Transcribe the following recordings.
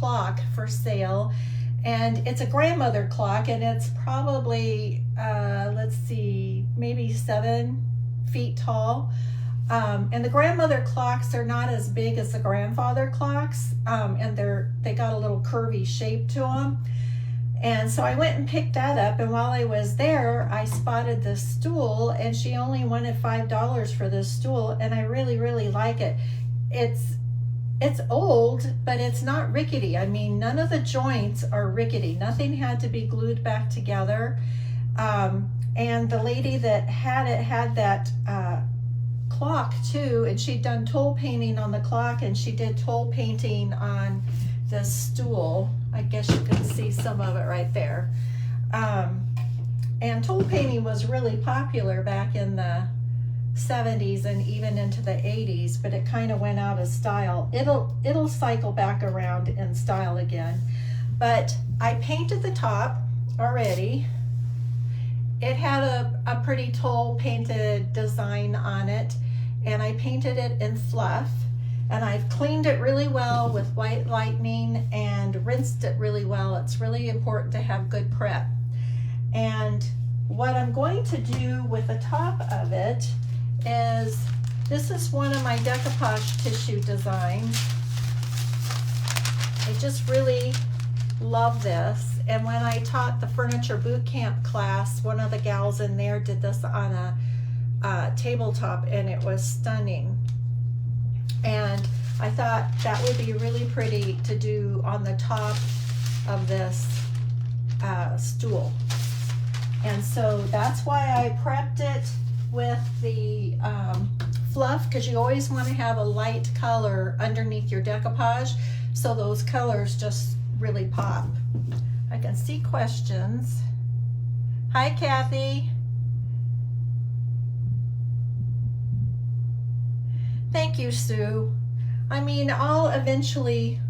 clock for sale, and it's a grandmother clock, and it's probably let's see, maybe 7 feet tall. And the grandmother clocks are not as big as the grandfather clocks, and they got a little curvy shape to them. And so I went and picked that up, and while I was there, I spotted this stool, and she only wanted $5 for this stool, and I really, really like it. It's old, but it's not rickety. I mean, none of the joints are rickety. Nothing had to be glued back together. And the lady that had it had that clock too, and she'd done toll painting on the clock, and she did toll painting on this stool. I guess you can see some of it right there. And toll painting was really popular back in the 70s and even into the 80s, but it kind of went out of style. It'll cycle back around in style again. But I painted the top already. It had a pretty toll painted design on it, and I painted it in fluff. And I've cleaned it really well with white lightning and rinsed it really well. It's really important to have good prep. And what I'm going to do with the top of it is, this is one of my decoupage tissue designs. I just really love this. And when I taught the furniture boot camp class, one of the gals in there did this on a tabletop, and it was stunning. And I thought that would be really pretty to do on the top of this stool. And so that's why I prepped it with the fluff, because you always want to have a light color underneath your decoupage, so those colors just really pop. I can see questions. Hi, Kathy. Thank you, Sue. I mean, I'll eventually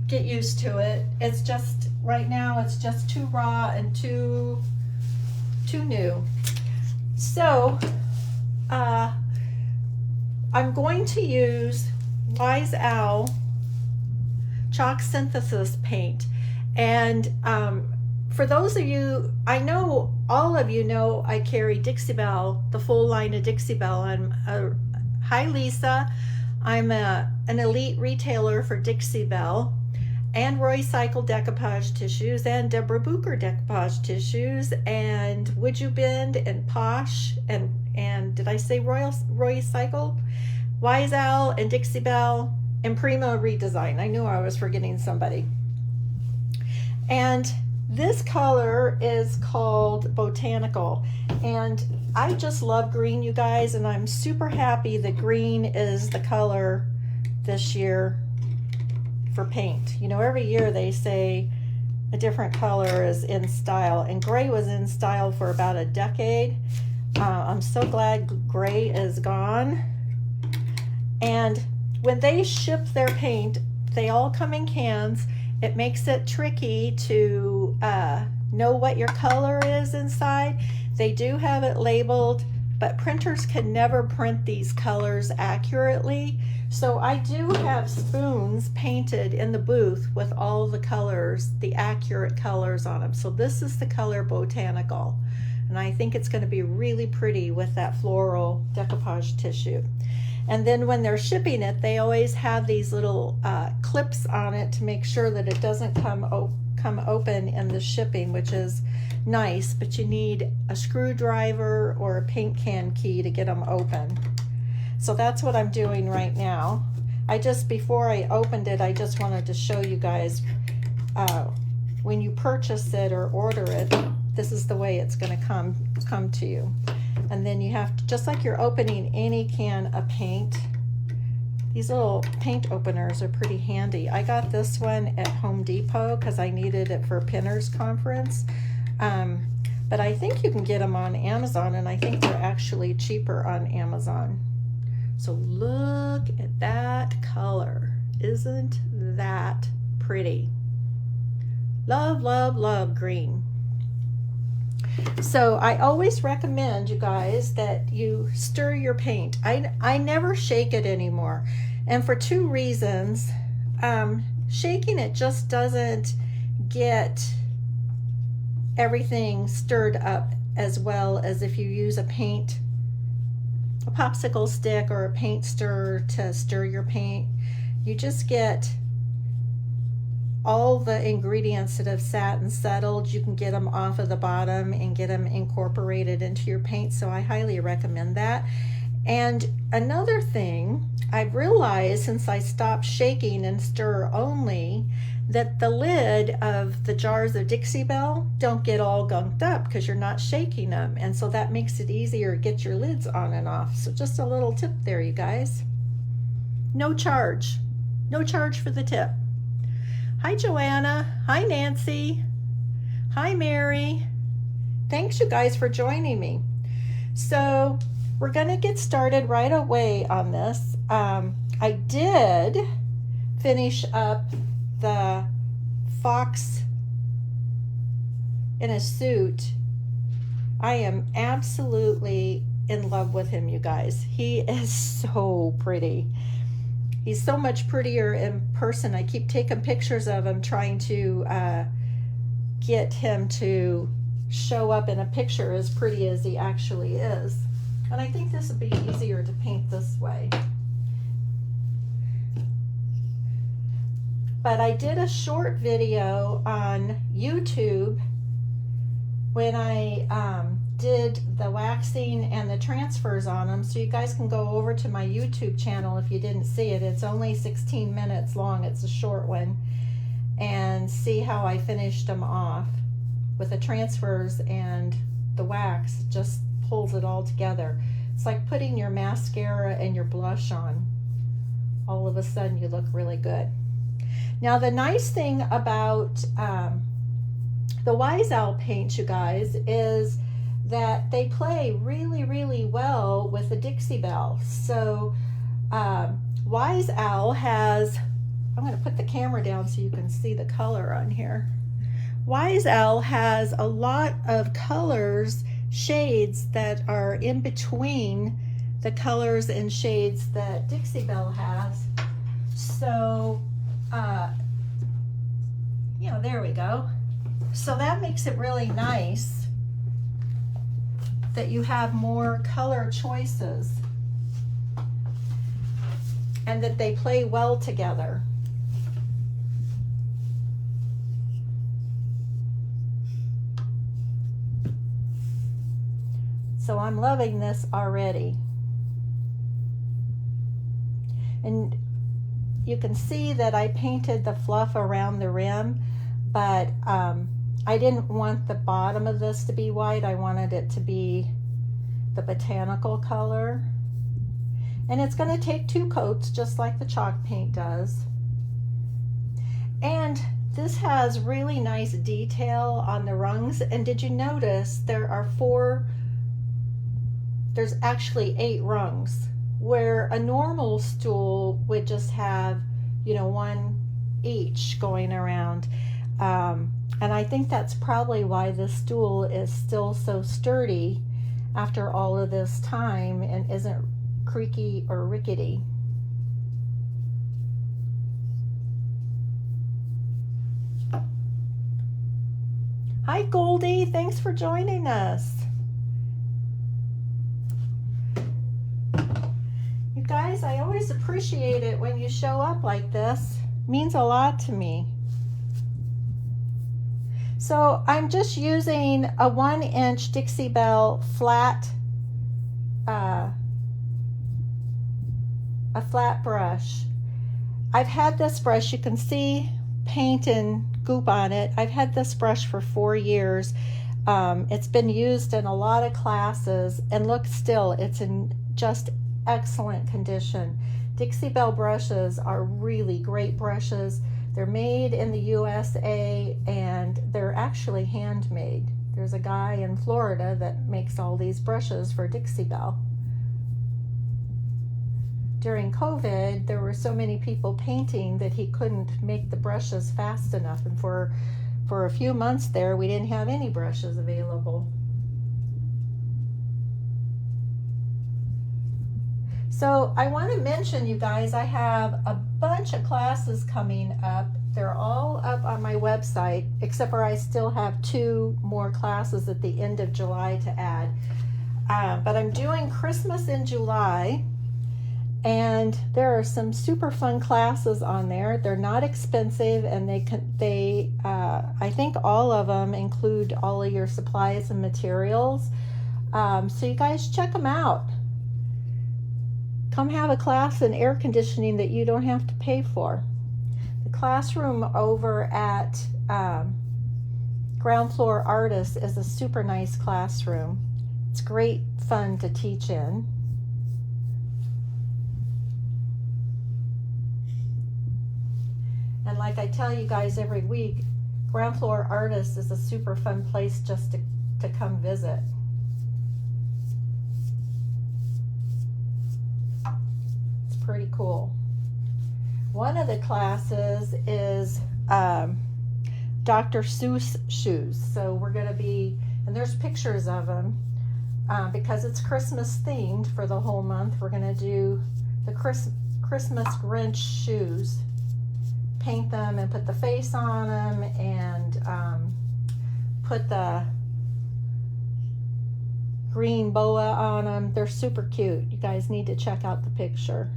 get used to it. It's just, right now, it's just too raw and too new. So, I'm going to use Wise Owl chalk synthesis paint. And for those of you, I know all of you know I carry Dixie Belle, the full line of Dixie Belle. Hi Lisa, I'm an elite retailer for Dixie Belle and Roycycle decoupage tissues and Deborah Bucher decoupage tissues and Would You Bend and Posh and did I say Roycycle? Wise Owl and Dixie Belle and Primo Redesign. I knew I was forgetting somebody. And this color is called Botanical, and I just love green, you guys, and I'm super happy that green is the color this year for paint. You know, every year they say a different color is in style, and gray was in style for about a decade. I'm so glad gray is gone. And when they ship their paint, they all come in cans. It makes it tricky to know what your color is inside. They do have it labeled, but printers can never print these colors accurately. So I do have spoons painted in the booth with all the colors, the accurate colors on them. So this is the color Botanical. And I think it's going to be really pretty with that floral decoupage tissue. And then when they're shipping it, they always have these little clips on it to make sure that it doesn't come open in the shipping, which is nice, but you need a screwdriver or a paint can key to get them open. So that's what I'm doing right now. Before I opened it, I just wanted to show you guys when you purchase it or order it, this is the way it's going to come to you. And then you have to, just like you're opening any can of paint, these little paint openers are pretty handy. I got this one at Home Depot because I needed it for a Pinners conference. But I think you can get them on Amazon, and I think they're actually cheaper on Amazon. So look at that color. Isn't that pretty? Love, love, love green. So I always recommend, you guys, that you stir your paint. I never shake it anymore. and for two reasons. Shaking it just doesn't get everything stirred up as well as if you use a popsicle stick or a paint stirrer to stir your paint. You just get all the ingredients that have sat and settled. You can get them off of the bottom and get them incorporated into your paint, so I highly recommend that. And another thing, I've realized since I stopped shaking and stir only, that the lid of the jars of Dixie Belle don't get all gunked up because you're not shaking them, and so that makes it easier to get your lids on and off. So just a little tip there, you guys. No charge for the tip. Hi Joanna, hi Nancy, hi Mary. Thanks you guys for joining me. So we're gonna get started right away on this. I did finish up the fox in a suit. I am absolutely in love with him, you guys. He is so pretty. He's so much prettier in person. I keep taking pictures of him, trying to get him to show up in a picture as pretty as he actually is. And I think this would be easier to paint this way. But I did a short video on YouTube when I did the waxing and the transfers on them, so you guys can go over to my YouTube channel if you didn't see it. It's only 16 minutes long, it's a short one, and see how I finished them off with the transfers and the wax. It just pulls it all together. It's like putting your mascara and your blush on. All of a sudden you look really good. Now the nice thing about the Wise Owl paints, you guys, is that they play really, really well with the Dixie Belle. So Wise Owl has, I'm going to put the camera down so you can see the color on here. Wise Owl has a lot of colors, shades that are in between the colors and shades that Dixie Belle has. So, you know, there we go. So that makes it really nice that you have more color choices and that they play well together. So I'm loving this already. And you can see that I painted the fluff around the rim, but I didn't want the bottom of this to be white. I wanted it to be the botanical color. And it's going to take 2 coats, just like the chalk paint does. And this has really nice detail on the rungs. And did you notice there are there's actually 8 rungs, where a normal stool would just have, you know, 1 each going around. And I think that's probably why this stool is still so sturdy after all of this time and isn't creaky or rickety. Hi Goldie, thanks for joining us. You guys, I always appreciate it when you show up like this. It means a lot to me. So I'm just using a 1-inch Dixie Belle flat, a flat brush. I've had this brush, you can see paint and goop on it. I've had this brush for 4 years. It's been used in a lot of classes, and look, still, it's in just excellent condition. Dixie Belle brushes are really great brushes. They're made in the USA and they're actually handmade. There's a guy in Florida that makes all these brushes for Dixie Belle. During COVID, there were so many people painting that he couldn't make the brushes fast enough, and for a few months there, we didn't have any brushes available. So I want to mention, you guys, I have a bunch of classes coming up. They're all up on my website, except for I still have 2 more classes at the end of July to add. But I'm doing Christmas in July, and there are some super fun classes on there. They're not expensive, and I think all of them include all of your supplies and materials. So you guys check them out. Come have a class in air conditioning that you don't have to pay for. The classroom over at Ground Floor Artists is a super nice classroom. It's great fun to teach in. And like I tell you guys every week, Ground Floor Artists is a super fun place just to come visit. Pretty cool. One of the classes is Dr. Seuss shoes. So we're going to be, and there's pictures of them, because it's Christmas themed for the whole month. We're going to do the Christmas Grinch shoes, paint them and put the face on them, and put the green boa on them. They're super cute. You guys need to check out the picture.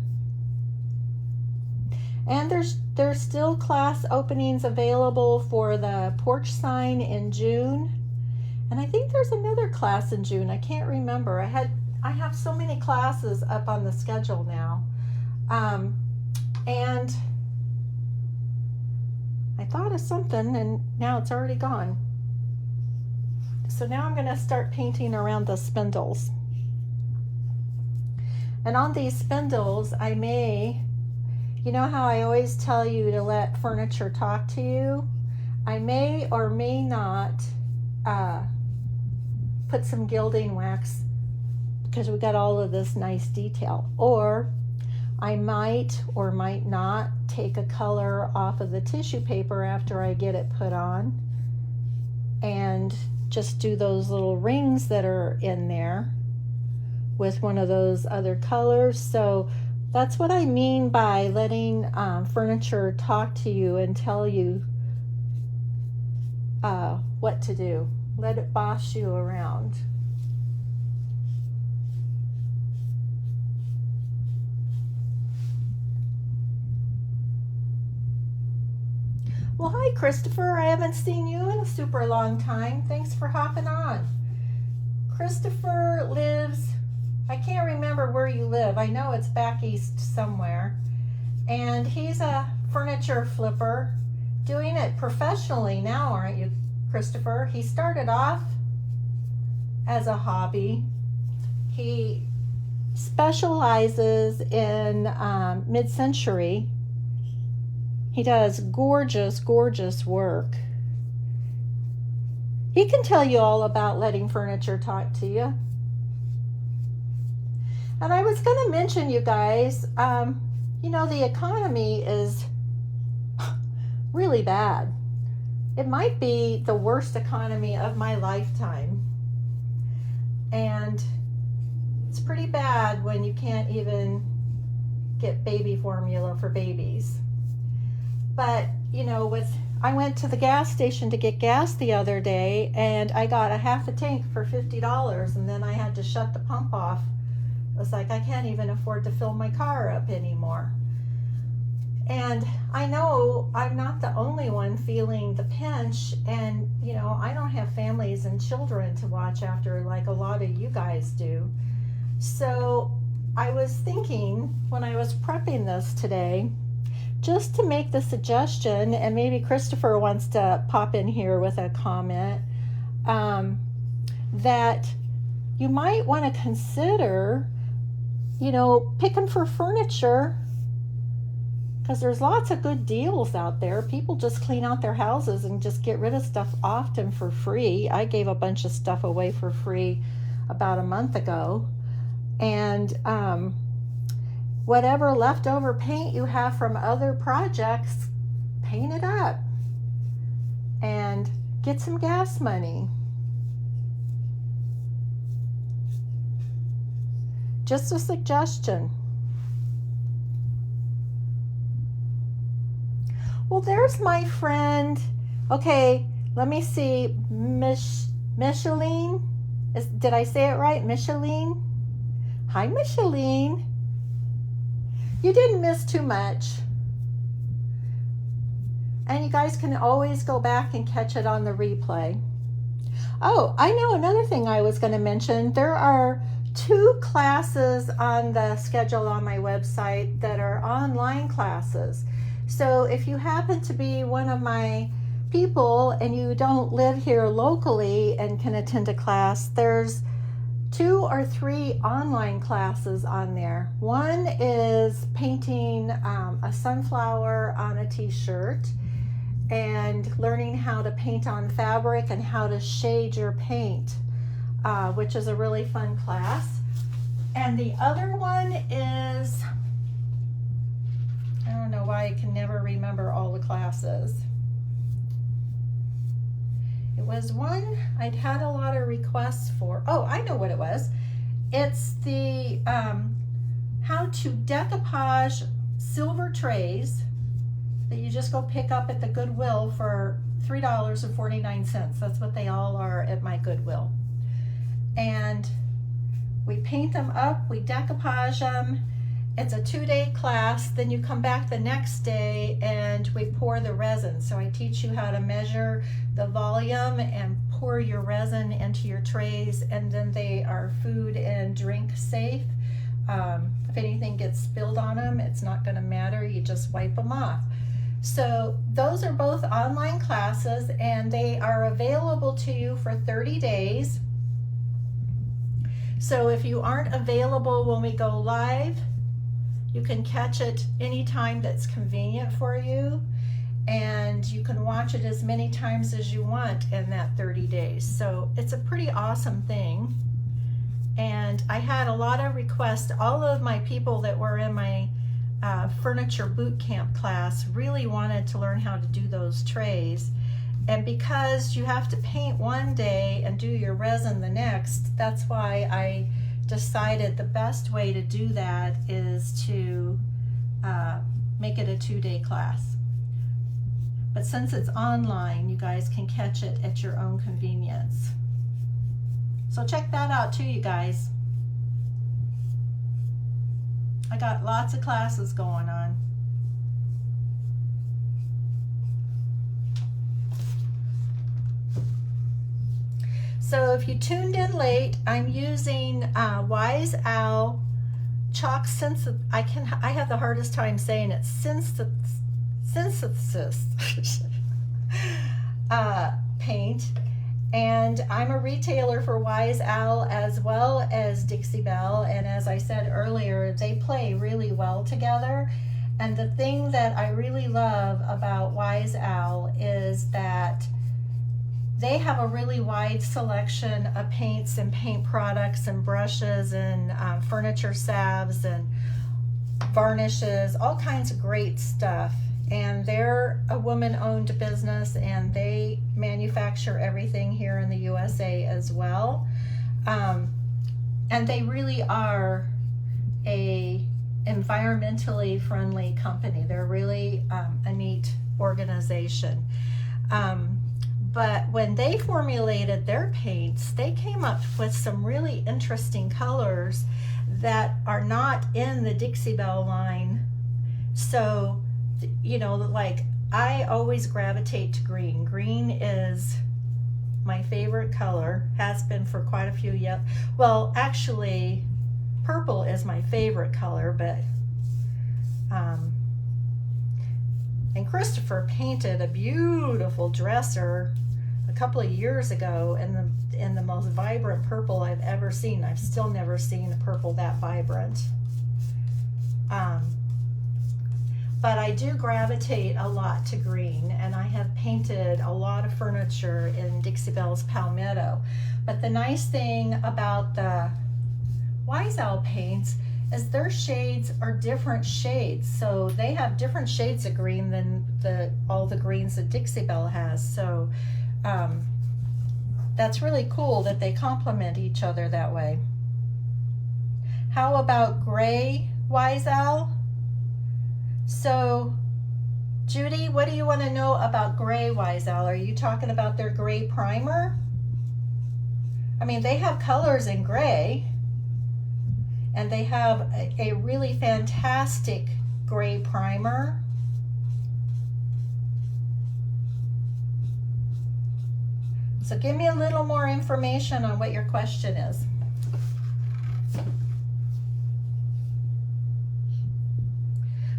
And there's still class openings available for the porch sign in June. And I think there's another class in June. I can't remember. I have so many classes up on the schedule now. And I thought of something and now it's already gone. So now I'm going to start painting around the spindles. And on these spindles, I may, you know how I always tell you to let furniture talk to you? I may or may not put some gilding wax because we got all of this nice detail. Or I might or might not take a color off of the tissue paper after I get it put on and just do those little rings that are in there with one of those other colors. So that's what I mean by letting furniture talk to you and tell you what to do. Let it boss you around. Well, hi, Christopher. I haven't seen you in a super long time. Thanks for hopping on. Christopher lives, I can't remember where you live. I know it's back east somewhere. And he's a furniture flipper, doing it professionally now, aren't you, Christopher? He started off as a hobby. He specializes in mid-century. He does gorgeous, gorgeous work. He can tell you all about letting furniture talk to you. And I was going to mention, you guys, you know, the economy is really bad. It might be the worst economy of my lifetime. And it's pretty bad when you can't even get baby formula for babies. But, you know, I went to the gas station to get gas the other day, and I got a half a tank for $50, and then I had to shut the pump off. It was like, I can't even afford to fill my car up anymore. And I know I'm not the only one feeling the pinch, and, you know, I don't have families and children to watch after like a lot of you guys do. So I was thinking when I was prepping this today, just to make the suggestion, and maybe Christopher wants to pop in here with a comment, that you might want to consider, you know, picking for furniture, because there's lots of good deals out there. People just clean out their houses and just get rid of stuff often for free. I gave a bunch of stuff away for free about a month ago. And whatever leftover paint you have from other projects, paint it up and get some gas money. Just a suggestion. Well, there's my friend. Okay, let me see. Micheline? Did I say it right? Micheline? Hi, Micheline. You didn't miss too much. And you guys can always go back and catch it on the replay. Oh, I know another thing I was going to mention. There are 2 classes on the schedule on my website that are online classes. So if you happen to be one of my people and you don't live here locally and can attend a class, there's 2 or 3 online classes on there. One is painting a sunflower on a t-shirt and learning how to paint on fabric and how to shade your paint, which is a really fun class. And the other one is, I don't know why I can never remember all the classes. It was one I'd had a lot of requests for. Oh, I know what it was. It's the how to decoupage silver trays that you just go pick up at the Goodwill for $3.49. That's what they all are at my Goodwill. And we paint them up, we decoupage them. It's a 2-day class. Then you come back the next day and we pour the resin. So I teach you how to measure the volume and pour your resin into your trays, and then they are food and drink safe. If anything gets spilled on them, it's not going to matter. You just wipe them off. So those are both online classes, and they are available to you for 30 days. So if you aren't available when we go live, you can catch it anytime that's convenient for you, and you can watch it as many times as you want in that 30 days. So it's a pretty awesome thing. And I had a lot of requests. All of my people that were in my furniture boot camp class really wanted to learn how to do those trays. And because you have to paint one day and do your resin the next, that's why I decided the best way to do that is to make it a 2-day class. But since it's online, you guys can catch it at your own convenience. So check that out too, you guys. I got lots of classes going on. So if you tuned in late, I'm using Wise Owl chalk synthesis. I have the hardest time saying it. Synthesis paint. And I'm a retailer for Wise Owl as well as Dixie Belle. And as I said earlier, they play really well together. And the thing that I really love about Wise Owl is that they have a really wide selection of paints and paint products and brushes and furniture salves and varnishes, all kinds of great stuff. And they're a woman-owned business, and they manufacture everything here in the USA as well. And they really are a environmentally friendly company. They're really a neat organization. But when they formulated their paints, they came up with some really interesting colors that are not in the Dixie Belle line. So, you know, like I always gravitate to green. Green is my favorite color, has been for quite a few years. Well, actually, purple is my favorite color, but and Christopher painted a beautiful dresser a couple of years ago in the most vibrant purple I've ever seen. I've still never seen a purple that vibrant. But I do gravitate a lot to green, and I have painted a lot of furniture in Dixie Belle's Palmetto. But the nice thing about the Wise Owl paints is their shades are different shades. So they have different shades of green than all the greens that Dixie Belle has. So that's really cool that they complement each other that way. How about gray Wise Owl? So Judy, what do you want to know about gray Wise Owl? Are you talking about their gray primer? I mean, they have colors in gray, and they have a really fantastic gray primer. So give me a little more information on what your question is.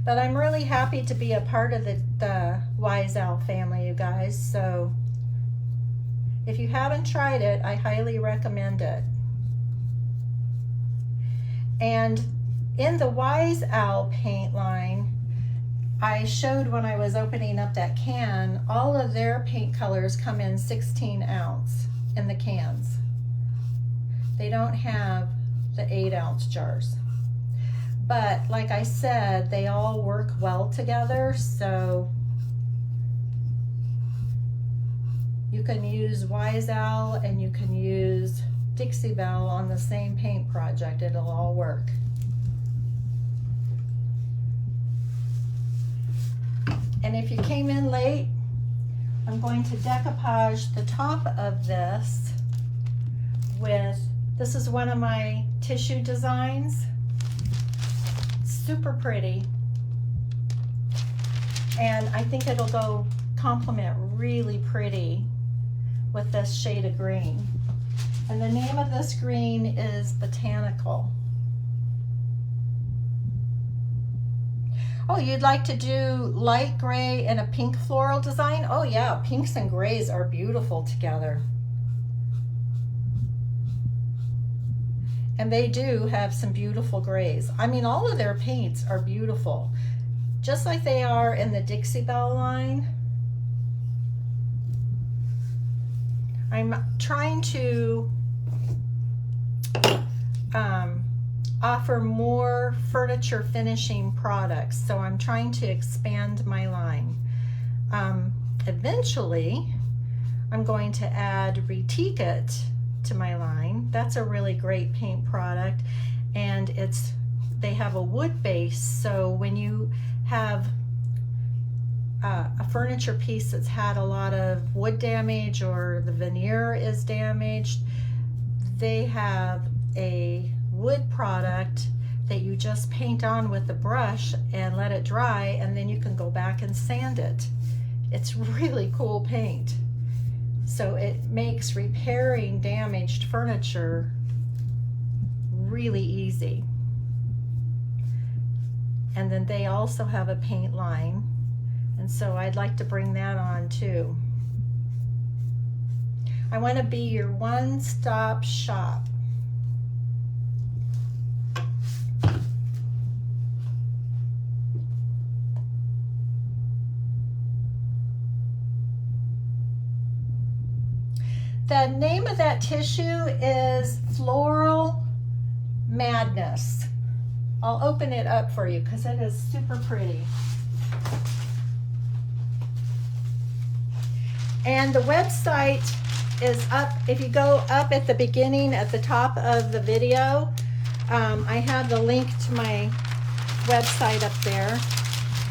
But I'm really happy to be a part of the Wise Owl family, you guys. So if you haven't tried it, I highly recommend it. And in the Wise Owl paint line, I showed when I was opening up that can, all of their paint colors come in 16 ounce in the cans. They don't have the 8 ounce jars. But like I said, they all work well together, so you can use Wise Owl and you can use Dixie Belle on the same paint project. It'll all work. And if you came in late, I'm going to decoupage the top of this with, this is one of my tissue designs. Super pretty, and I think it'll go complement really pretty with this shade of green. And the name of this green is Botanical. Oh, you'd like to do light gray and a pink floral design? Oh yeah, pinks and grays are beautiful together. And they do have some beautiful grays. I mean, all of their paints are beautiful, just like they are in the Dixie Belle line. I'm trying to offer more furniture finishing products, so I'm trying to expand my line. Eventually, I'm going to add Retique to my line. That's a really great paint product, and they have a wood base, so when you have a furniture piece that's had a lot of wood damage or the veneer is damaged, they have a wood product that you just paint on with the brush and let it dry, and then you can go back and sand it. It's really cool paint. So it makes repairing damaged furniture really easy. And then they also have a paint line, and so I'd like to bring that on too. I want to be your one-stop shop. The name of that tissue is Floral Madness. I'll open it up for you because it is super pretty. And the website is up. If you go up at the beginning, at the top of the video, I have the link to my website up there.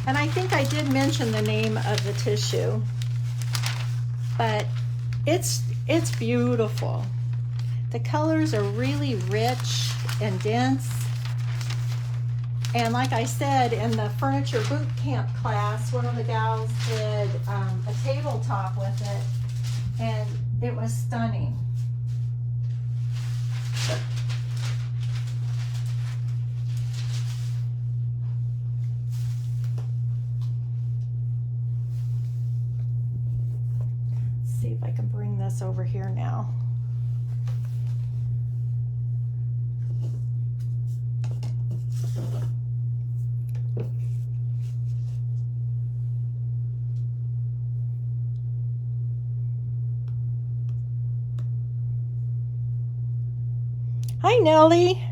And I think I did mention the name of the tissue, but it's beautiful. The colors are really rich and dense. And like I said, in the furniture boot camp class, one of the gals did a tabletop with it, and it was stunning. Let's see if I can bring this over here now. Hi, Nellie.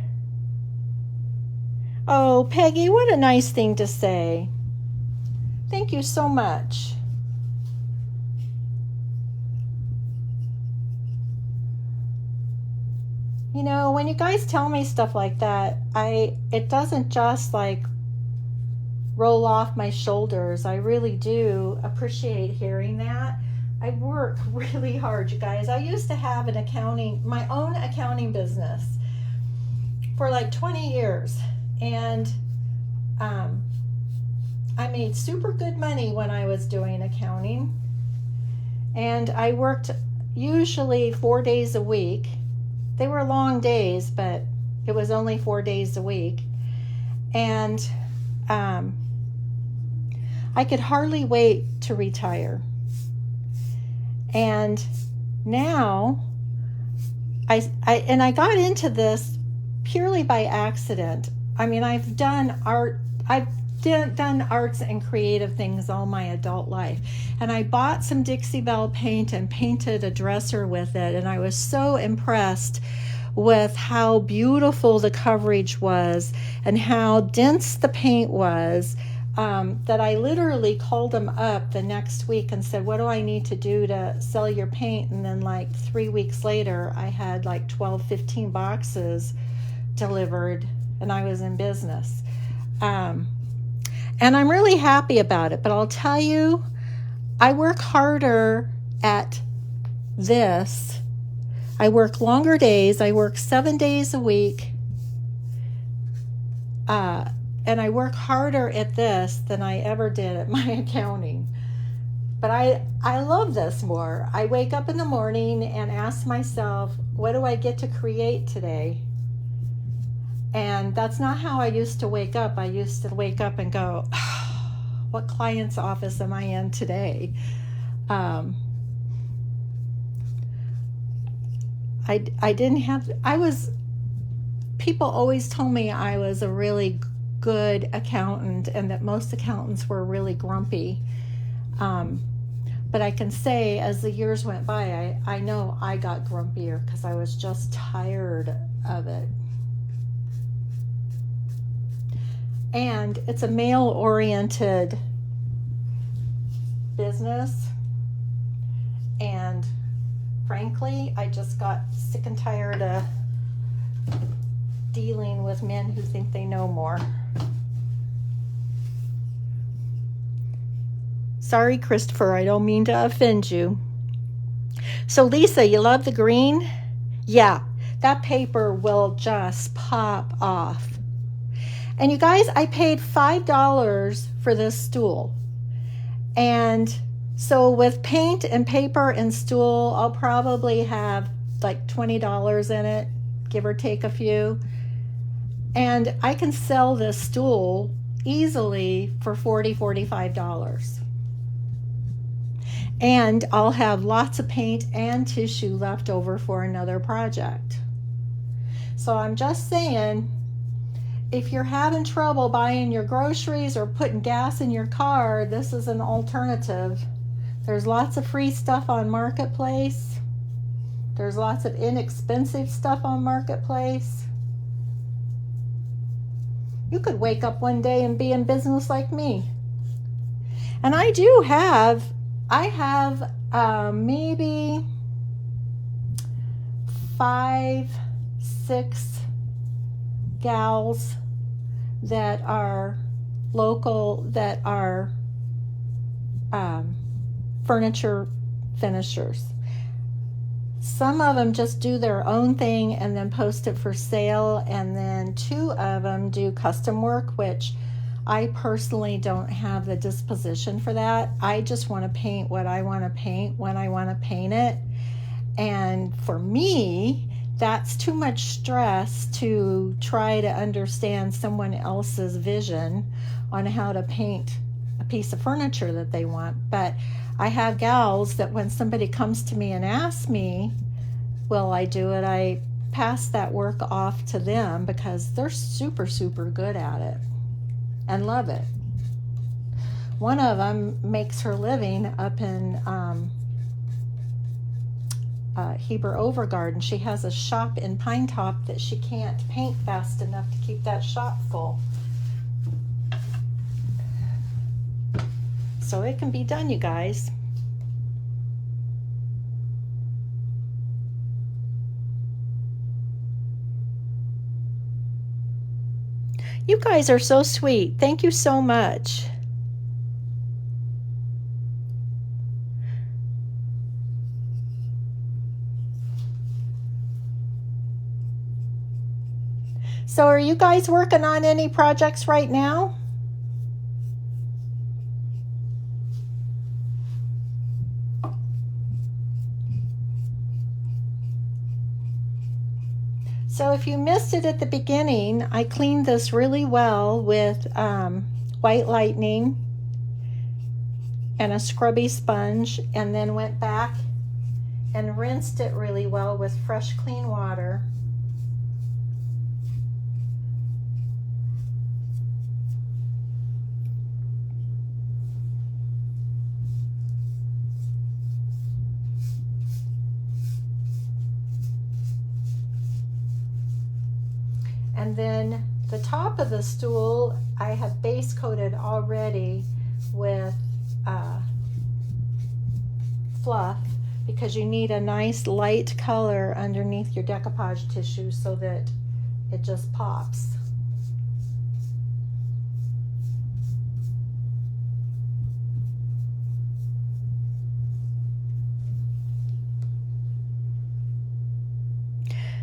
Oh, Peggy, what a nice thing to say. Thank you so much. You know, when you guys tell me stuff like that, it doesn't just like roll off my shoulders. I really do appreciate hearing that. I work really hard, you guys. I used to have my own accounting business for like 20 years. And I made super good money when I was doing accounting. And I worked usually 4 days a week. They were long days, but it was only 4 days a week. And I could hardly wait to retire. And now I got into this purely by accident. I mean, I've done done arts and creative things all my adult life. And I bought some Dixie Belle paint and painted a dresser with it. And I was so impressed with how beautiful the coverage was and how dense the paint was, that I literally called them up the next week and said, what do I need to do to sell your paint? And then like 3 weeks later, I had like 12, 15 boxes delivered and I was in business. And I'm really happy about it, but I'll tell you, I work harder at this. I work longer days. I work 7 days a week. And I work harder at this than I ever did at my accounting. But I love this more. I wake up in the morning and ask myself, what do I get to create today? And that's not how I used to wake up. I used to wake up and go, oh, what client's office am I in today? People always told me I was a really good accountant and that most accountants were really grumpy. But I can say as the years went by, I know I got grumpier because I was just tired of it. And it's a male-oriented business. And frankly, I just got sick and tired of dealing with men who think they know more. Sorry, Christopher, I don't mean to offend you. So Lisa, you love the green? Yeah, that paper will just pop off. And you guys, I paid $5 for this stool. And so with paint and paper and stool, I'll probably have like $20 in it, give or take a few. And I can sell this stool easily for $40, $45. And I'll have lots of paint and tissue left over for another project. So I'm just saying, if you're having trouble buying your groceries or putting gas in your car, this is an alternative. There's lots of free stuff on Marketplace. There's lots of inexpensive stuff on Marketplace. You could wake up one day and be in business like me. And I have maybe 5, 6 gals that are local, that are furniture finishers. Some of them just do their own thing and then post it for sale, and then 2 of them do custom work, which I personally don't have the disposition for that. I just want to paint what I want to paint when I want to paint it. And for me, that's too much stress to try to understand someone else's vision on how to paint a piece of furniture that they want. But I have gals that when somebody comes to me and asks me, will I do it, I pass that work off to them because they're super, super good at it and love it. One of them makes her living up in Heber Overgarden. She has a shop in Pine Top that she can't paint fast enough to keep that shop full. So it can be done, you guys. You guys are so sweet. Thank you so much. So are you guys working on any projects right now? So if you missed it at the beginning, I cleaned this really well with White Lightning and a scrubby sponge, and then went back and rinsed it really well with fresh clean water. And then the top of the stool I have base coated already with fluff, because you need a nice light color underneath your decoupage tissue so that it just pops.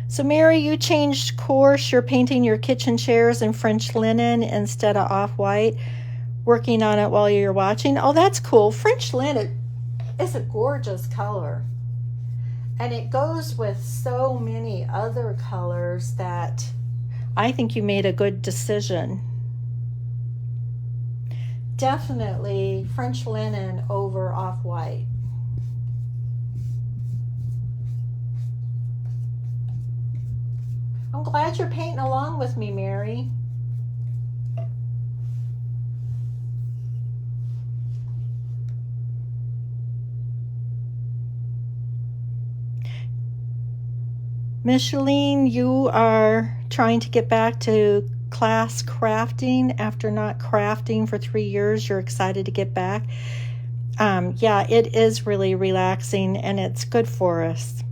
So Mary, you changed course. You're painting your kitchen chairs in French linen instead of off-white, working on it while you're watching. Oh, that's cool. French linen is a gorgeous color. And it goes with so many other colors that I think you made a good decision. Definitely French linen over off-white. I'm glad you're painting along with me, Mary. Micheline, you are trying to get back to class crafting after not crafting for 3 years. You're excited to get back. Yeah, it is really relaxing and it's good for us.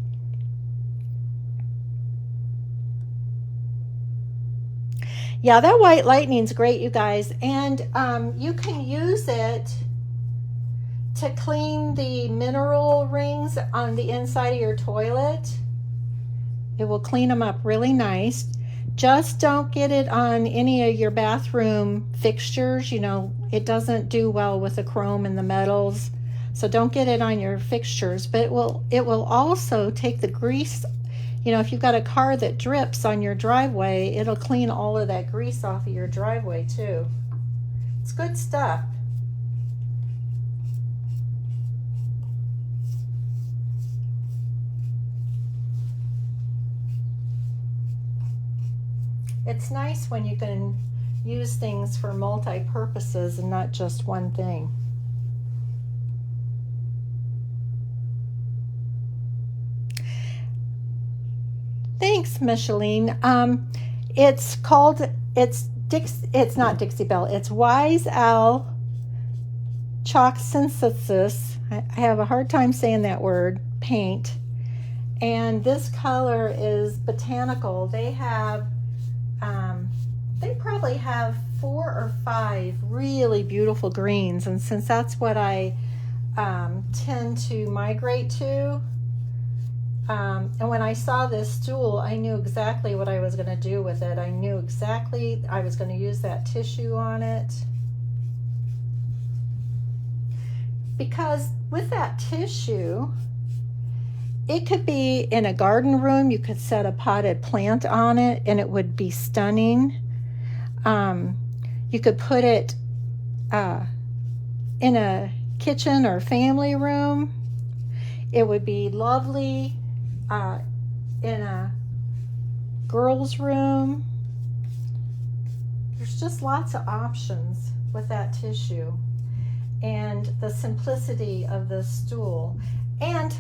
Yeah, that White Lightning's great, you guys. And you can use it to clean the mineral rings on the inside of your toilet. It will clean them up really nice. Just don't get it on any of your bathroom fixtures. You know, it doesn't do well with the chrome and the metals. So don't get it on your fixtures. But it will also take the grease. You know, if you've got a car that drips on your driveway, it'll clean all of that grease off of your driveway too. It's good stuff. It's nice when you can use things for multi-purposes and not just one thing. Thanks, Micheline. It's not Dixie Belle, it's Wise Owl Chalk Synthesis. I have a hard time saying that word, paint. And this color is Botanical. They probably have 4 or 5 really beautiful greens. And since that's what I tend to migrate to, and when I saw this stool, I knew exactly what I was going to do with it. I knew exactly I was going to use that tissue on it. Because with that tissue, it could be in a garden room. You could set a potted plant on it and it would be stunning. You could put it in a kitchen or family room. It would be lovely in a girl's room. There's just lots of options with that tissue and the simplicity of this stool. And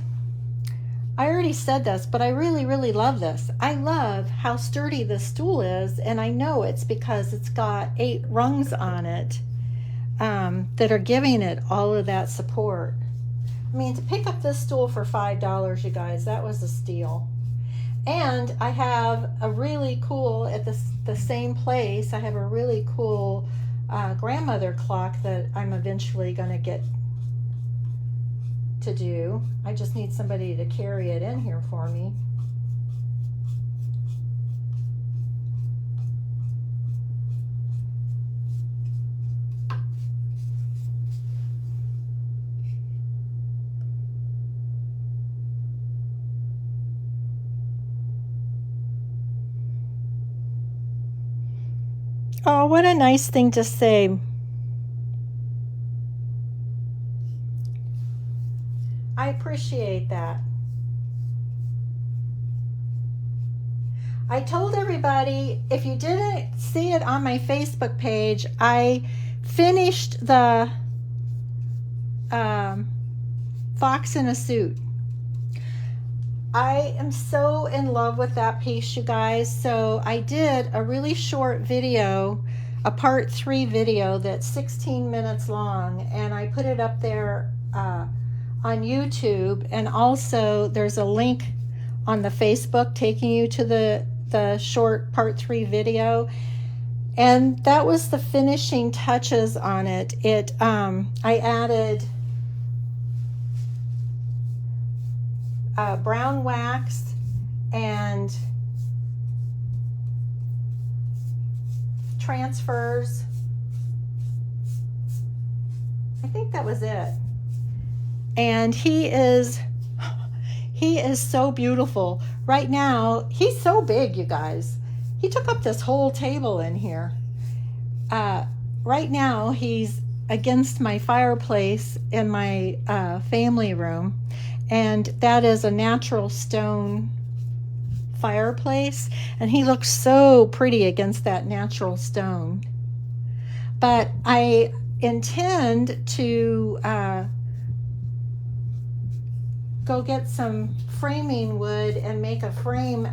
I already said this, but I really, really love this. I love how sturdy this stool is, and I know it's because it's got 8 rungs on it that are giving it all of that support. I mean, to pick up this stool for $5, you guys, that was a steal. And I have a really cool, at the same place, I have a really cool grandmother clock that I'm eventually going to get to do. I just need somebody to carry it in here for me. Oh, what a nice thing to say. I appreciate that. I told everybody, if you didn't see it on my Facebook page, I finished the Fox in a Suit. I am so in love with that piece, you guys. So I did a really short video, a part 3 video that's 16 minutes long, and I put it up there on YouTube, and also there's a link on the Facebook taking you to the short part 3 video, and that was the finishing touches on it. I added brown wax and transfers. I think that was it. And he is so beautiful. Right now, he's so big, you guys. He took up this whole table in here. Right now, he's against my fireplace in my family room. And that is a natural stone fireplace, and he looks so pretty against that natural stone. But I intend to go get some framing wood and make a frame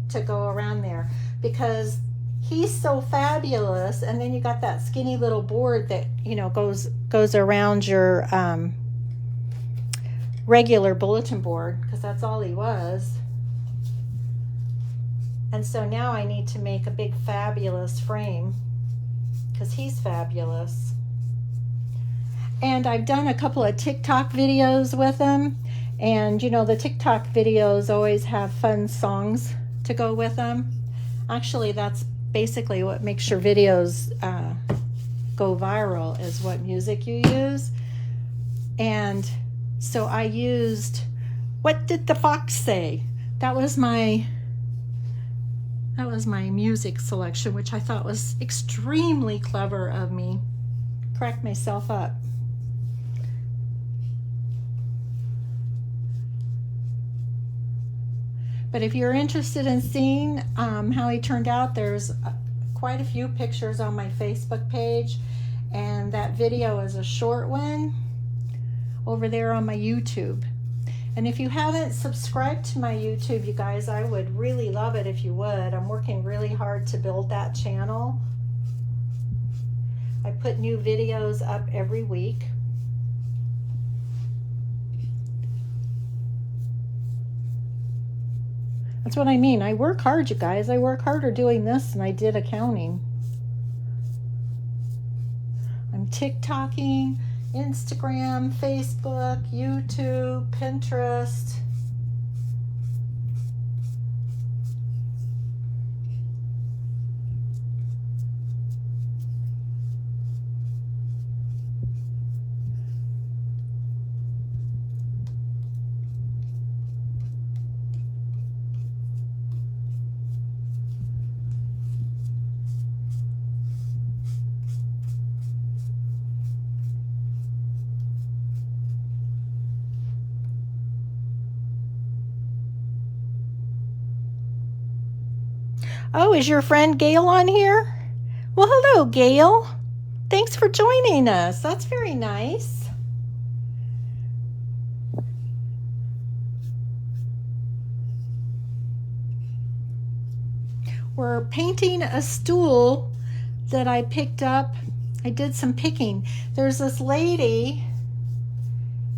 to go around there, because he's so fabulous. And then you got that skinny little board that, you know, goes around your regular bulletin board, because that's all he was. And so now I need to make a big fabulous frame, because he's fabulous. And I've done a couple of TikTok videos with him, and you know, the TikTok videos always have fun songs to go with them. Actually, that's basically what makes your videos go viral, is what music you use. And so I used What Did the Fox Say? That was my music selection, which I thought was extremely clever of me. Cracked myself up. But if you're interested in seeing how he turned out, there's quite a few pictures on my Facebook page, and that video is a short one over there on my YouTube. And if you haven't subscribed to my YouTube, you guys, I would really love it if you would. I'm working really hard to build that channel. I put new videos up every week. That's what I mean. I work hard, you guys. I work harder doing this than I did accounting. I'm TikToking, Instagram, Facebook, YouTube, Pinterest. Oh, is your friend Gail on here? Well, hello, Gail. Thanks for joining us. That's very nice. We're painting a stool that I picked up. I did some picking. There's this lady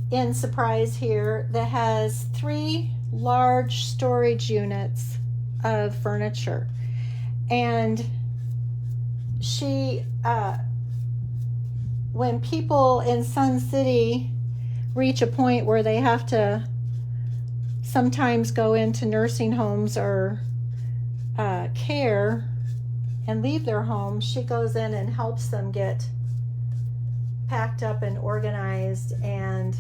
in Surprise here that has 3 large storage units of furniture. And she, when people in Sun City reach a point where they have to sometimes go into nursing homes or care and leave their home, she goes in and helps them get packed up and organized, and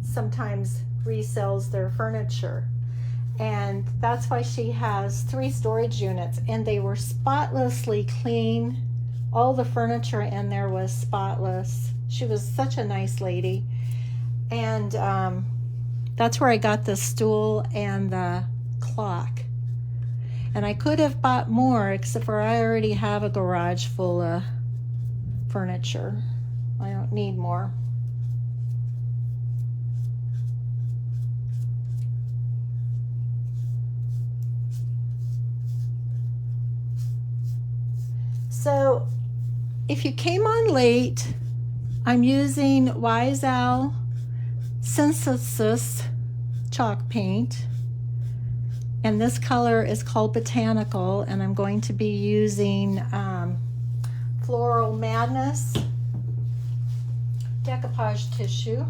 sometimes resells their furniture. And that's why she has 3 storage units, and they were spotlessly clean. All the furniture in there was spotless. She was such a nice lady. And that's where I got the stool and the clock. And I could have bought more, except for I already have a garage full of furniture. I don't need more. So if you came on late, I'm using Wise Owl Synthesis chalk paint, and this color is called Botanical, and I'm going to be using Floral Madness decoupage tissue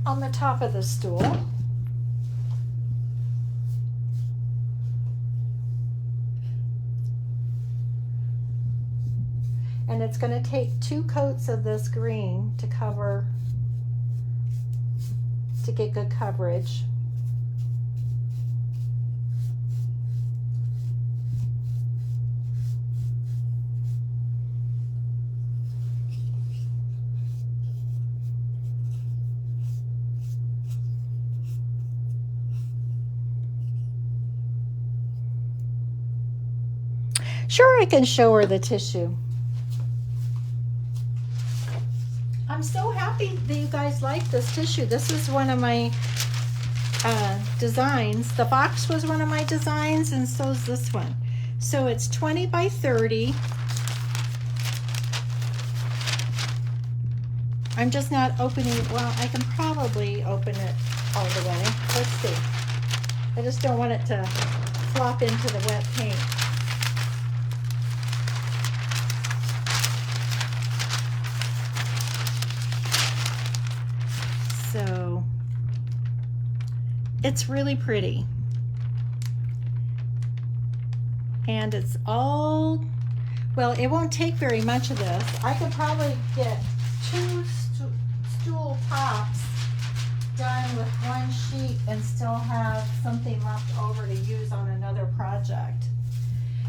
on the top of the stool. And it's going to take 2 coats of this green to get good coverage. Sure, I can show her the tissue. I'm so happy that you guys like this tissue. This is one of my designs. The box was one of my designs, and so is this one. So it's 20 by 30. I'm just not opening, well, I can probably open it all the way. Let's see. I just don't want it to flop into the wet paint. So it's really pretty, and it's all, well, it won't take very much of this. I could probably get 2 stool tops done with 1 sheet and still have something left over to use on another project.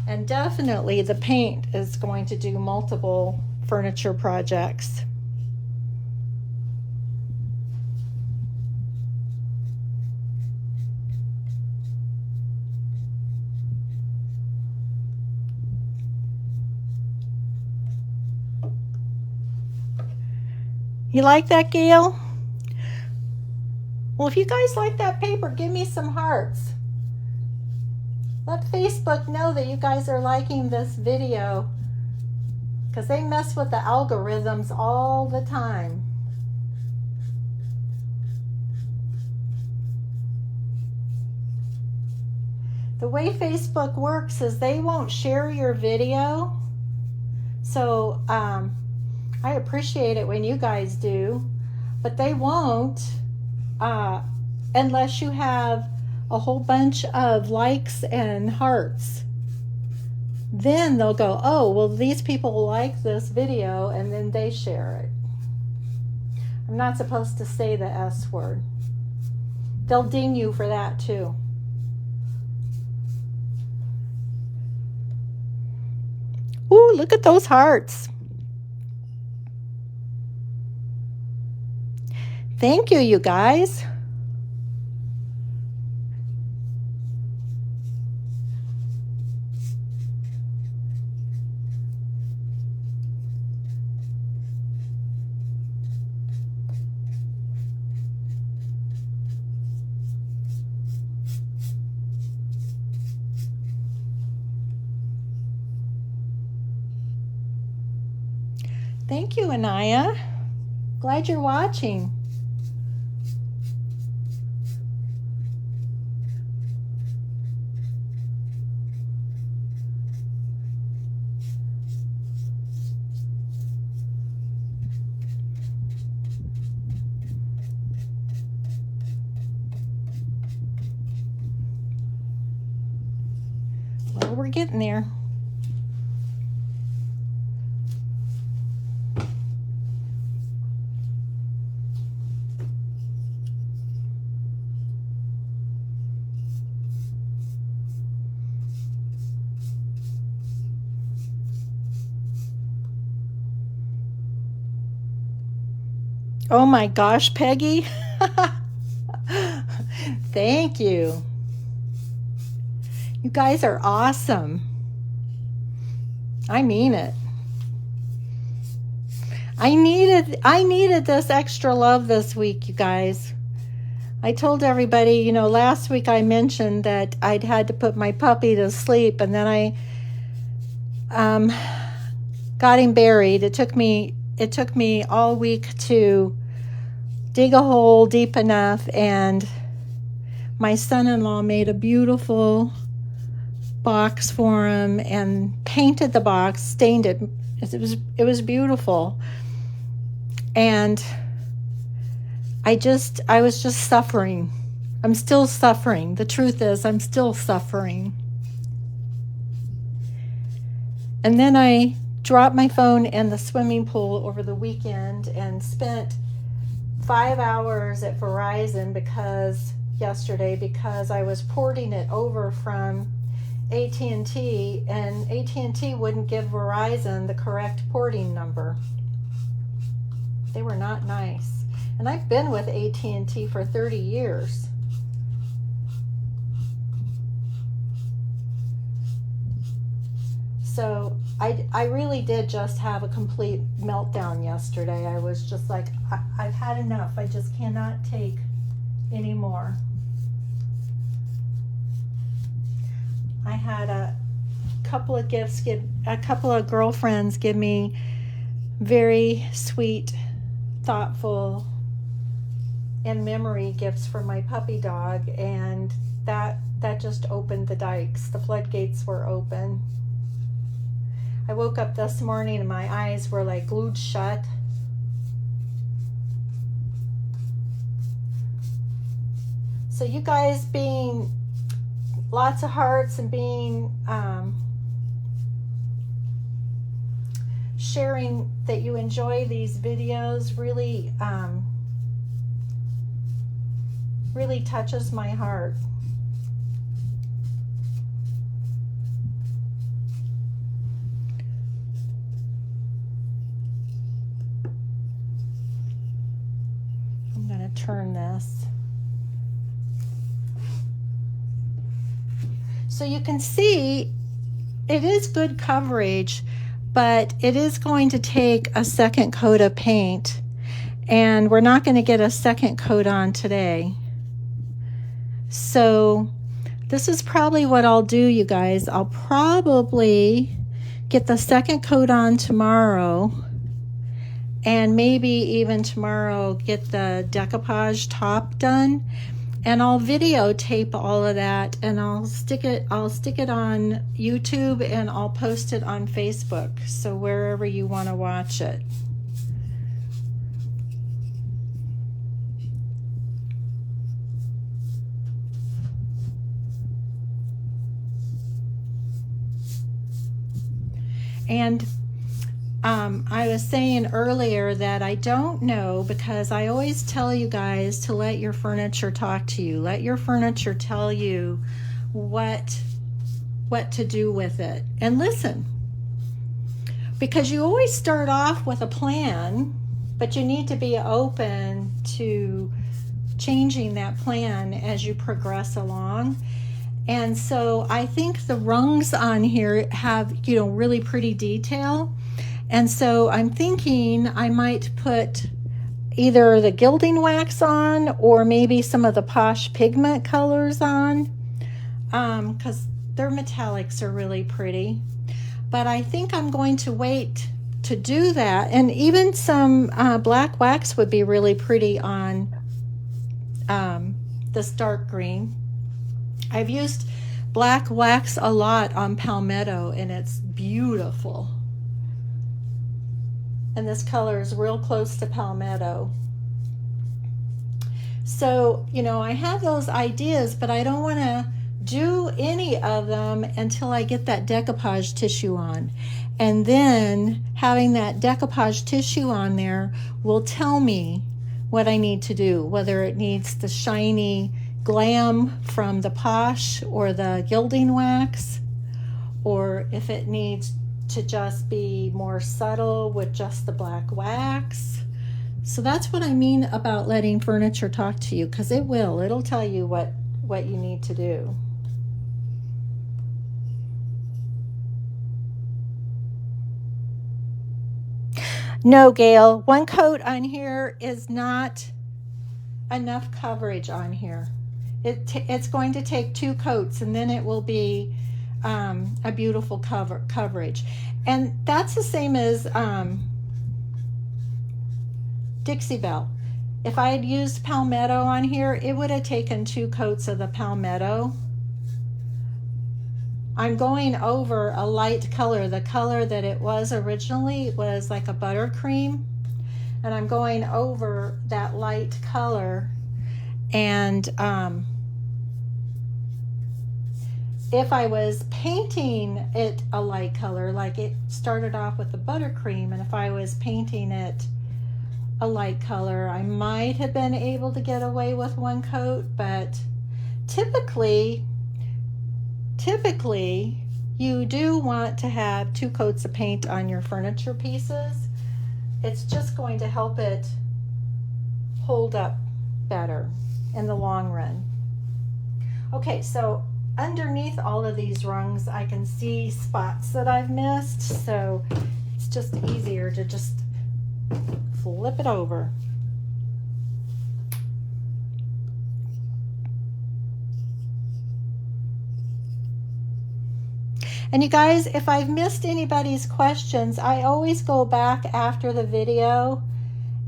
And definitely the paint is going to do multiple furniture projects. You like that, Gail? Well, if you guys like that paper, give me some hearts. Let Facebook know that you guys are liking this video, because they mess with the algorithms all the time. The way Facebook works is they won't share your video. So, I appreciate it when you guys do, but they won't unless you have a whole bunch of likes and hearts. Then they'll go, oh, well, these people like this video, and then they share it. I'm not supposed to say the S word. They'll ding you for that too. Ooh, look at those hearts. Thank you, you guys. Thank you, Anaya. Glad you're watching. Well, we're getting there. Oh my gosh, Peggy. Thank you. You guys are awesome. I mean it. I needed this extra love this week, you guys. I told everybody, you know, last week I mentioned that I'd had to put my puppy to sleep, and then I got him buried. It took me all week to dig a hole deep enough, and my son-in-law made a beautiful box for him and painted the box, stained it. It was beautiful. And I was just suffering. I'm still suffering. The truth is, I'm still suffering. And then I dropped my phone in the swimming pool over the weekend and spent 5 hours at Verizon yesterday because I was porting it over from AT&T, and AT&T wouldn't give Verizon the correct porting number. They were not nice. And I've been with AT&T for 30 years. So I really did just have a complete meltdown yesterday. I was just like, I've had enough. I just cannot take any more. I had a couple of girlfriends give me very sweet, thoughtful, and memory gifts for my puppy dog, and that just opened the dikes. The floodgates were open. I woke up this morning and my eyes were like glued shut. So you guys being lots of hearts and being sharing that you enjoy these videos really really touches my heart. I'm going to turn this. So you can see it is good coverage, but it is going to take a second coat of paint, and we're not going to get a second coat on today. So this is probably what I'll do, you guys. I'll probably get the second coat on tomorrow, and maybe even tomorrow get the decoupage top done. And I'll videotape all of that, and I'll stick it on YouTube, and I'll post it on Facebook, so wherever you want to watch it. And I was saying earlier that I don't know, because I always tell you guys to let your furniture talk to you. Let your furniture tell you what to do with it, and listen. Because you always start off with a plan, but you need to be open to changing that plan as you progress along. And so I think the rungs on here have, really pretty detail. And so I'm thinking I might put either the gilding wax on, or maybe some of the Posh pigment colors on, because their metallics are really pretty. But I think I'm going to wait to do that. And even some black wax would be really pretty on this dark green. I've used black wax a lot on Palmetto, and it's beautiful. And this color is real close to Palmetto. So, I have those ideas, but I don't want to do any of them until I get that decoupage tissue on. And then having that decoupage tissue on there will tell me what I need to do, whether it needs the shiny glam from the Posh or the gilding wax, or if it needs to just be more subtle with just the black wax. So that's what I mean about letting furniture talk to you, because it will. It'll tell you what you need to do. No, Gail, one coat on here is not enough coverage on here. It's going to take 2 coats, and then it will be a beautiful coverage. And that's the same as Dixie Belle. If I had used Palmetto on here, it would have taken 2 coats of the Palmetto. I'm going over a light color. The color that it was originally was like a buttercream, and I'm going over that light color. And if I was painting it a light color, like it started off with the buttercream, and if I was painting it a light color, I might have been able to get away with 1 coat, but typically you do want to have 2 coats of paint on your furniture pieces. It's just going to help it hold up better in the long run. Okay, so underneath all of these rungs, I can see spots that I've missed, so it's just easier to just flip it over. And you guys, if I've missed anybody's questions, I always go back after the video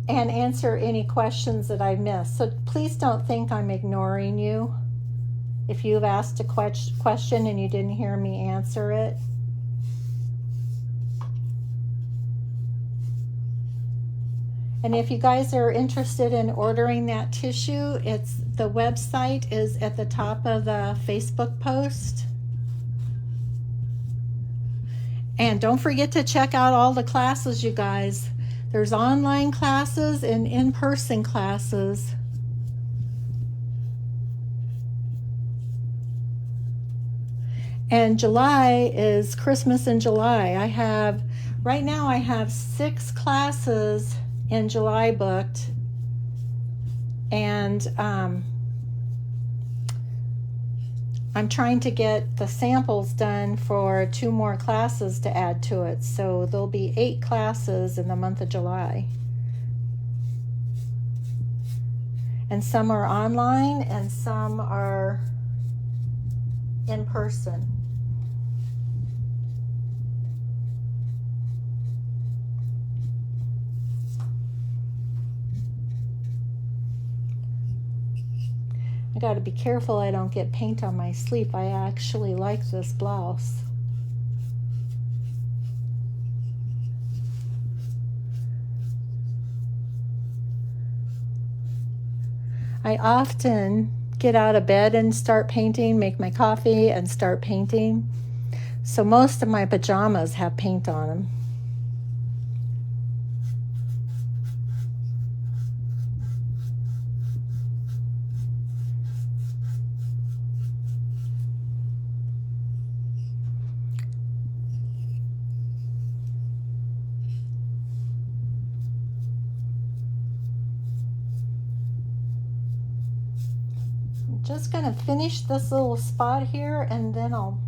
and answer any questions that I've missed. So please don't think I'm ignoring you if you've asked a question and you didn't hear me answer it. And if you guys are interested in ordering that tissue, the website is at the top of the Facebook post. And don't forget to check out all the classes, you guys. There's online classes and in-person classes. And July is Christmas in July. Right now I have 6 classes in July booked. And I'm trying to get the samples done for 2 more classes to add to it. So there'll be 8 classes in the month of July. And some are online and some are in person. I got to be careful I don't get paint on my sleeve. I actually like this blouse. I often get out of bed and start painting, make my coffee and start painting. So most of my pajamas have paint on them. Just gonna finish this little spot here and then I'll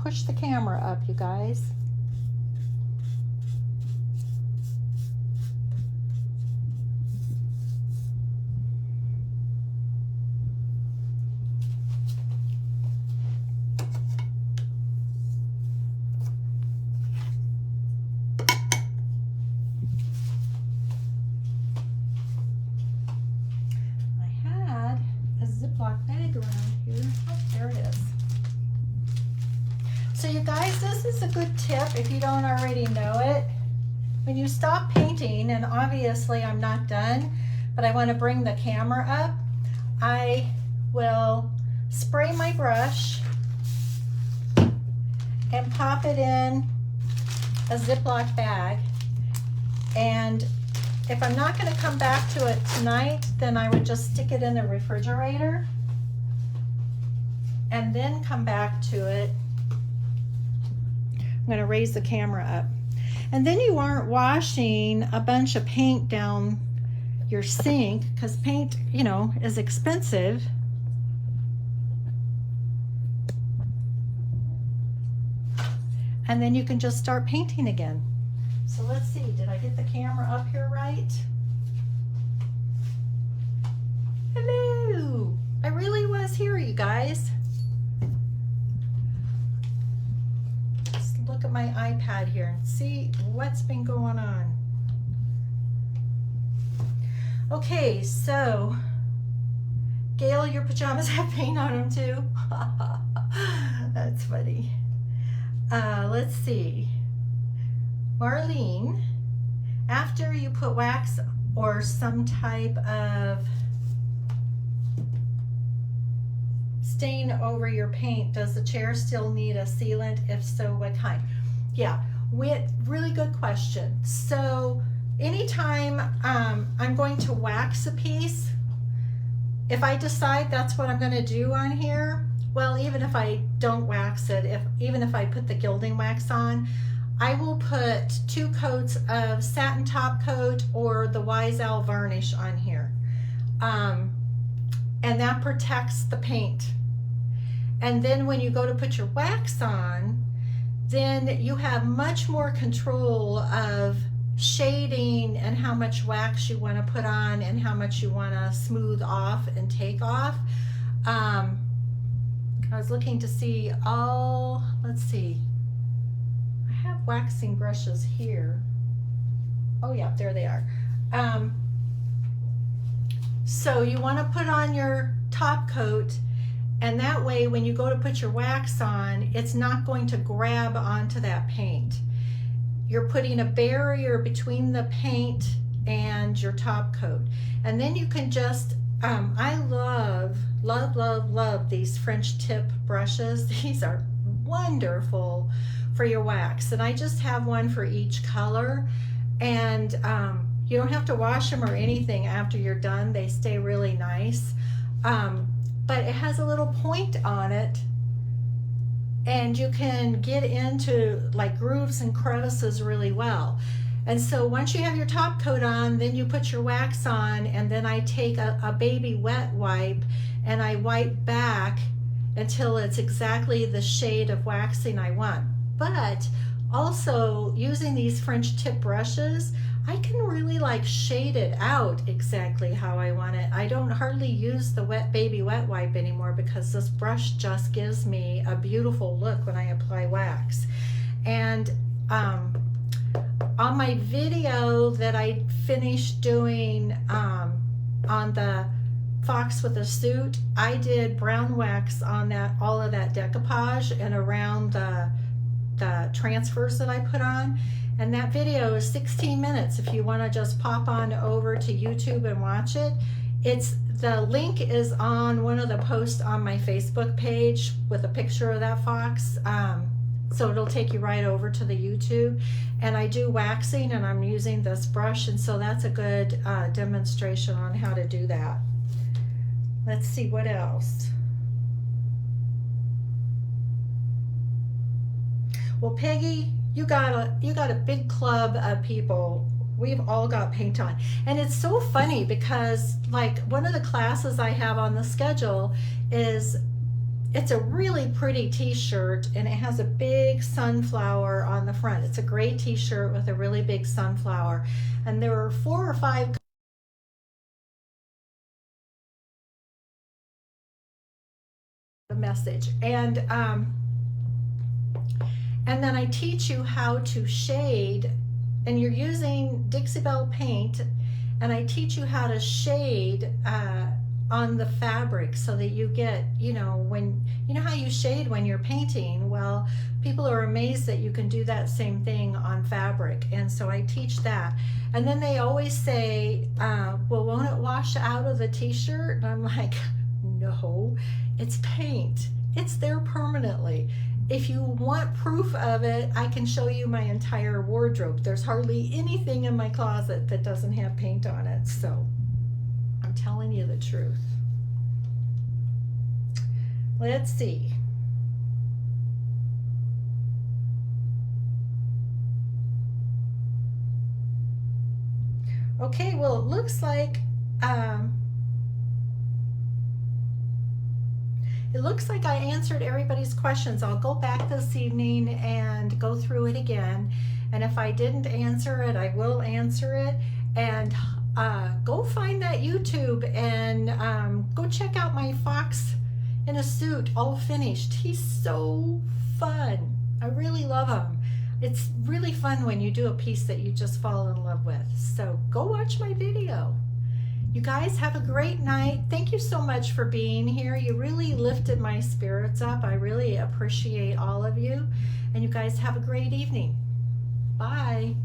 push the camera up, you guys. Ziploc bag around here. Oh, there it is. So you guys, this is a good tip if you don't already know it. When you stop painting, and obviously I'm not done, but I want to bring the camera up, I will spray my brush and pop it in a Ziploc bag. And if I'm not going to come back to it tonight, then I would just stick it in the refrigerator and then come back to it. I'm going to raise the camera up. And then you aren't washing a bunch of paint down your sink, because paint, you know, is expensive. And then you can just start painting again. So let's see, did I get the camera up here right? Hello, I really was here, you guys. Let's look at my iPad here and see what's been going on. Okay, so Gail, your pajamas have paint on them too. That's funny. Let's see. Marlene, after you put wax or some type of stain over your paint, does the chair still need a sealant? If so, what kind? Yeah, really good question. So anytime I'm going to wax a piece, if I decide that's what I'm going to do on here, well, even if I don't wax it, even if I put the gilding wax on, I will put 2 coats of satin top coat or the Wise Owl varnish on here. And that protects the paint. And then when you go to put your wax on, then you have much more control of shading and how much wax you want to put on and how much you want to smooth off and take off. I was looking to see let's see. I have waxing brushes here. Oh yeah, there they are. So you want to put on your top coat, and that way when you go to put your wax on, it's not going to grab onto that paint. You're putting a barrier between the paint and your top coat. And then you can just, I love these French tip brushes. These are wonderful for your wax. And I just have one for each color. And you don't have to wash them or anything after you're done. They stay really nice. But it has a little point on it, and you can get into like grooves and crevices really well. And so once you have your top coat on, then you put your wax on, and then I take a baby wet wipe and I wipe back until it's exactly the shade of waxing I want. But also using these French tip brushes, I can really like shade it out exactly how I want it. I don't hardly use the baby wet wipe anymore because this brush just gives me a beautiful look when I apply wax. And on my video that I finished doing on the fox with a suit, I did brown wax on all of that decoupage and around the transfers that I put on. And that video is 16 minutes if you want to just pop on over to YouTube and watch it. The link is on one of the posts on my Facebook page with a picture of that fox. So it'll take you right over to the YouTube. And I do waxing and I'm using this brush, and so that's a good demonstration on how to do that. Let's see what else. Well, Peggy, you got a big club of people. We've all got paint on. And it's so funny because like one of the classes I have on the schedule it's a really pretty t-shirt, and it has a big sunflower on the front. It's a gray t-shirt with a really big sunflower. And there were 4 or 5 the message. And then I teach you how to shade, and you're using Dixie Belle paint, and I teach you how to shade on the fabric so that you get, you know how you shade when you're painting. Well, people are amazed that you can do that same thing on fabric, and so I teach that. And then they always say, well, won't it wash out of the t-shirt? And I'm like, no, it's paint. It's there permanently. if you want proof of it, I can show you my entire wardrobe. There's hardly anything in my closet that doesn't have paint on it, so I'm telling you the truth. Let's see. Okay, well, it looks like I answered everybody's questions. I'll go back this evening and go through it again. And if I didn't answer it, I will answer it. And go find that YouTube and go check out my fox in a suit, all finished. He's so fun. I really love him. It's really fun when you do a piece that you just fall in love with. So go watch my video. You guys have a great night. Thank you so much for being here. You really lifted my spirits up. I really appreciate all of you. And you guys have a great evening. Bye.